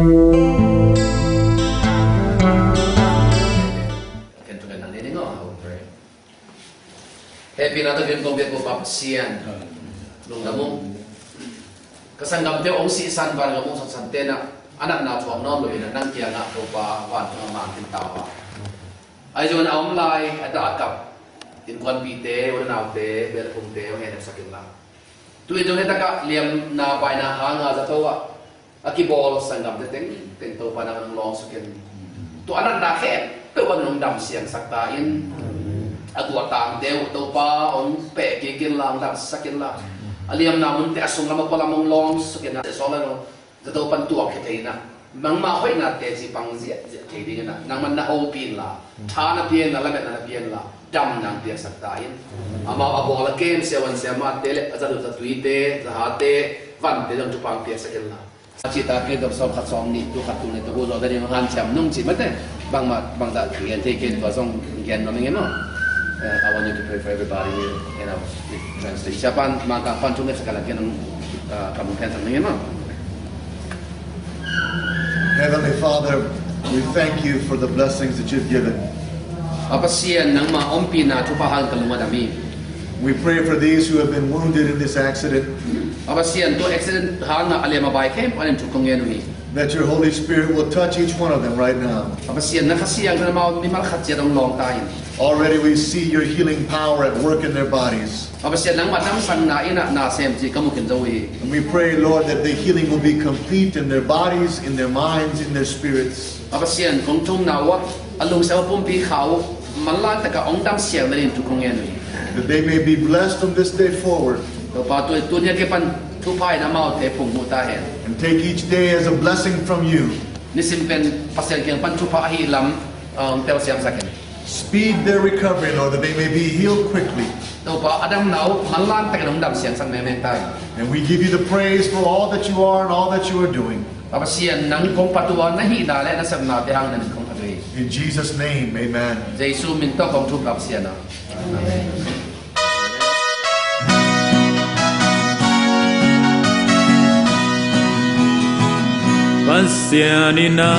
Happy na tagin kong biyak mo papasiyan. Nung namong kasanggam tayo ang siisan para namong sa santena anak na tuwang noon loy na nang kaya nga ito pa wan ng mga tintawa. Ay diyon na umlay at akap tinkuan pite wala na ute ber kung te o henep sakit lang. Tu ito kita ka liam na pa na hanga sa tawa akibol sanggam te teng to pa na ng long sakin. Tu anak na khet to wan nung dam siyang saktain. Agwa tang deu to pa on pe kikin lang dam sakin lang. Aliam namun te asung lama pala mong long sakin na sola no zato pan tuak ke na mang ma hoi na te si pang zia ke ding na nang man na opin la tha na pien na la na pien la dam nang pia saktain ama abo la ken se wan se ma te le azadu za tuite za hate van te jam tu pang pia sakin la cita ke dom som khat som ni tu khat tu ne to go zo da ni han cham nung chi ma te bang ma bang da yen te ke ko song gen no meng no. I want you to pray for everybody here, you know, translate. Siapa maka pancungnya sekali lagi nang kamu pensang ni, no? Heavenly Father, we thank you for the blessings that you've given. Apa siya nang maompi na tupahan kalungan kami. We pray for these who have been wounded in this accident. Apa siya to accident hal na alia mabay kem panin tukong yenui. That your Holy Spirit will touch each one of them right now. Apa siya nakasiyang na mau ni malakhat siya dong long tayo. Already we see your healing power at work in their bodies. Apa siya nang madam sang na ina na sem ji kamu kinzawi. And we pray, Lord, that the healing will be complete in their bodies, in their minds, in their spirits. Apa siya kung tung nawa alung sa pumpi khao malan taka ong dam siya na rin tukong yenui. That they may be blessed from this day forward. To pa tu niya ke pan tupai na mau te pung mutahen. And take each day as a blessing from you. Nisimpen pasal keng pan tupa hilam tel siam sakin. Speed their recovery, Lord, that they may be healed quickly. To pa adam nau malan tak dam siang sang memeng tai. And we give you the praise for all that you are and all that you are doing. Apa sian nang kong patuan na hi dale na sam na tehang nan kong patui. In Jesus' name, amen. Jesus min to kong tu kap sian na. Amen. Pasianina